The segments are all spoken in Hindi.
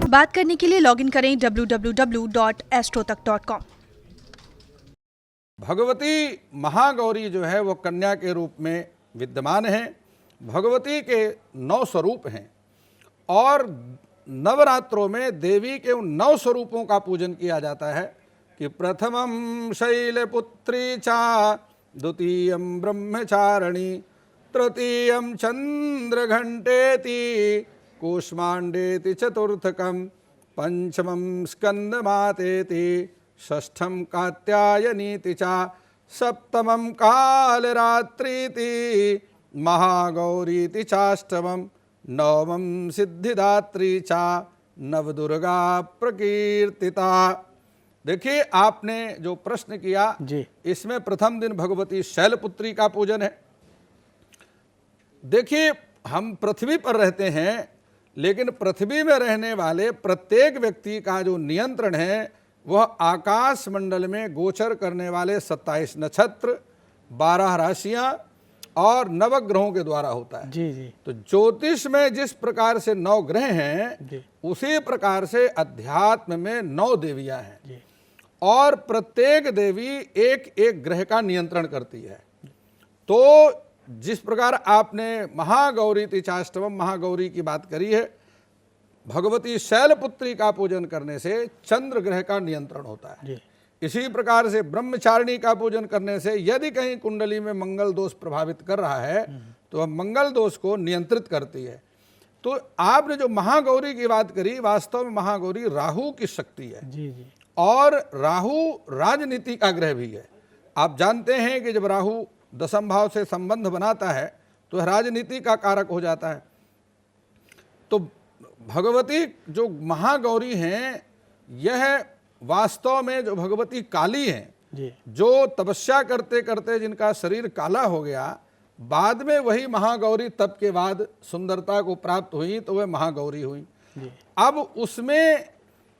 बात करने के लिए लॉगिन करें www.astrotak.com। भगवती महागौरी जो है वो कन्या के रूप में विद्यमान है। भगवती के 9 स्वरूप हैं और नवरात्रों में देवी के उन 9 स्वरूपों का पूजन किया जाता है कि प्रथमं शैलपुत्री चा, द्वितीयं ब्रह्मचारिणी, तृतीयं चंद्रघंटेति, कूष्मांडेति चतुर्थकं, पंचमं स्कंदमातेति, षष्ठं कात्यायनीति च, सप्तमं कालरात्रीति, महागौरीति चाष्टमं, नवमं सिद्धिदात्री च, नवदुर्गा प्रकीर्तिता। देखिए, आपने जो प्रश्न किया जी, इसमें प्रथम दिन भगवती शैलपुत्री का पूजन है। देखिए, हम पृथ्वी पर रहते हैं, लेकिन पृथ्वी में रहने वाले प्रत्येक व्यक्ति का जो नियंत्रण है वह आकाश मंडल में गोचर करने वाले 27 नक्षत्र, 12 राशियां और नवग्रहों के द्वारा होता है। जी जी तो ज्योतिष में जिस प्रकार से 9 ग्रह हैं, जी उसी प्रकार से अध्यात्म में 9 देवियां हैं जी और प्रत्येक देवी एक एक ग्रह का नियंत्रण करती है। तो जिस प्रकार आपने महागौरी तिचाष्टवम महागौरी की बात करी है, भगवती शैलपुत्री का पूजन करने से चंद्र ग्रह का नियंत्रण होता है। जी इसी प्रकार से ब्रह्मचारिणी का पूजन करने से यदि कहीं कुंडली में मंगल दोष प्रभावित कर रहा है तो वह मंगल दोष को नियंत्रित करती है। तो आपने जो महागौरी की बात करी, वास्तव में महागौरी राहु की शक्ति है जी जी और राहु राजनीति का ग्रह भी है। आप जानते हैं कि जब राहु दशम भाव से संबंध बनाता है तो राजनीति का कारक हो जाता है। तो भगवती जो महागौरी हैं, यह वास्तव में जो भगवती काली हैं, जी जो तपस्या करते करते जिनका शरीर काला हो गया, बाद में वही महागौरी तप के बाद सुंदरता को प्राप्त हुई तो वह महागौरी हुई। जी अब उसमें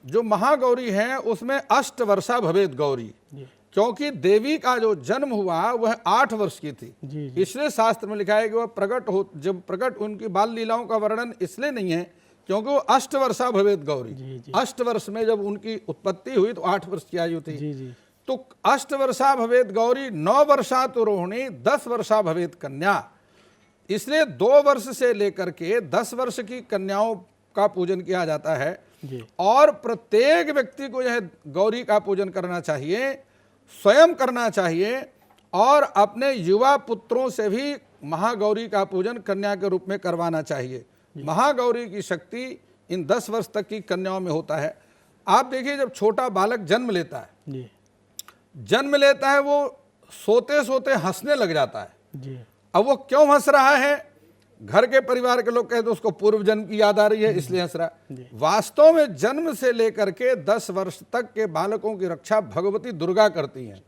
जो महागौरी है उसमें अष्टवर्षा भवेद गौरी, जी क्योंकि देवी का जो जन्म हुआ वह 8 वर्ष की थी। जी जी इसलिए शास्त्र में लिखा है कि वह जब प्रकट उनकी बाल लीलाओं का वर्णन इसलिए नहीं है क्योंकि वो अष्टवर्षा भवेद गौरी। जी जी 8 वर्ष में जब उनकी उत्पत्ति हुई तो 8 वर्ष की आयु थी। जी जी तो अष्टवर्षा भवेद गौरी, 9 वर्षा तो रोहिणी, 10 वर्षा भवेद कन्या। इसलिए 2 वर्ष से लेकर के 10 वर्ष की कन्याओं का पूजन किया जाता है जी और प्रत्येक व्यक्ति को यह गौरी का पूजन करना चाहिए, स्वयं करना चाहिए और अपने युवा पुत्रों से भी महागौरी का पूजन कन्या के रूप में करवाना चाहिए। महागौरी की शक्ति इन 10 वर्ष तक की कन्याओं में होता है। आप देखिए, जब छोटा बालक जन्म लेता है, वो सोते सोते हंसने लग जाता है। जी अब वो क्यों हंस रहा है? घर के परिवार के लोग कहते हैं उसको पूर्व जन्म की याद आ रही है इसलिए हंस रहा है। वास्तव में जन्म से लेकर के 10 वर्ष तक के बालकों की रक्षा भगवती दुर्गा करती हैं।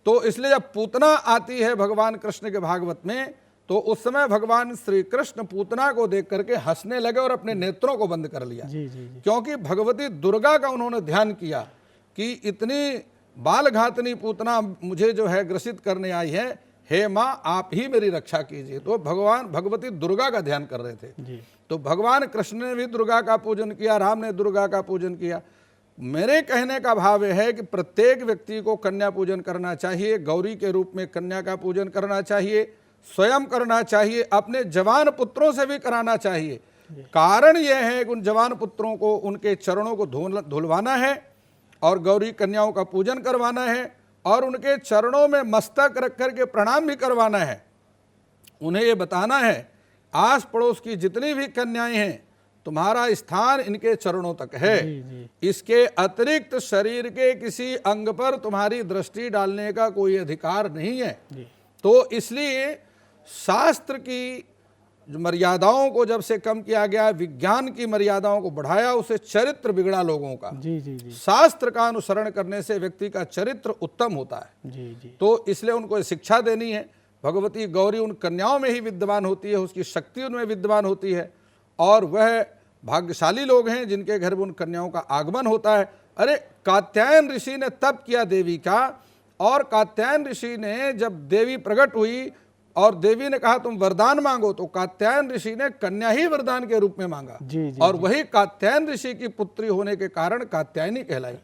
तो इसलिए जब पूतना आती है भगवान कृष्ण के भागवत में, तो उस समय भगवान श्री कृष्ण पूतना को देख करके हंसने लगे और अपने नेत्रों को बंद कर लिया। जी जी जी क्योंकि भगवती दुर्गा का उन्होंने ध्यान किया कि इतनी बाल घातनी पूतना मुझे जो है ग्रसित करने आई है, हे माँ आप ही मेरी रक्षा कीजिए। तो भगवान भगवती दुर्गा का ध्यान कर रहे थे। जी तो भगवान कृष्ण ने भी दुर्गा का पूजन किया, राम ने दुर्गा का पूजन किया। मेरे कहने का भाव यह है कि प्रत्येक व्यक्ति को कन्या पूजन करना चाहिए, गौरी के रूप में कन्या का पूजन करना चाहिए, स्वयं करना चाहिए, अपने जवान पुत्रों से भी कराना चाहिए। कारण यह है कि उन जवान पुत्रों को उनके चरणों को धुलवाना है और गौरी कन्याओं का पूजन करवाना है और उनके चरणों में मस्तक रख करके प्रणाम भी करवाना है। उन्हें ये बताना है, आस पड़ोस की जितनी भी कन्याएं हैं, तुम्हारा स्थान इनके चरणों तक है। जी जी इसके अतिरिक्त शरीर के किसी अंग पर तुम्हारी दृष्टि डालने का कोई अधिकार नहीं है। जी तो इसलिए शास्त्र की मर्यादाओं को जब से कम किया गया, विज्ञान की मर्यादाओं को बढ़ाया, उसे चरित्र बिगड़ा लोगों का। जी जी जी शास्त्र का अनुसरण करने से व्यक्ति का चरित्र उत्तम होता है। जी जी तो इसलिए उनको शिक्षा देनी है। भगवती गौरी उन कन्याओं में ही विद्यमान होती है, उसकी शक्ति उनमें विद्यमान होती है और वह भाग्यशाली लोग हैं जिनके घर में उन कन्याओं का आगमन होता है। अरे, कात्यायन ऋषि ने तप किया देवी का, और कात्यायन ऋषि ने जब देवी प्रकट हुई और देवी ने कहा तुम वरदान मांगो, तो कात्यायन ऋषि ने कन्या ही वरदान के रूप में मांगा। जी जी और वही कात्यायन ऋषि की पुत्री होने के कारण कात्यायनी कहलाई।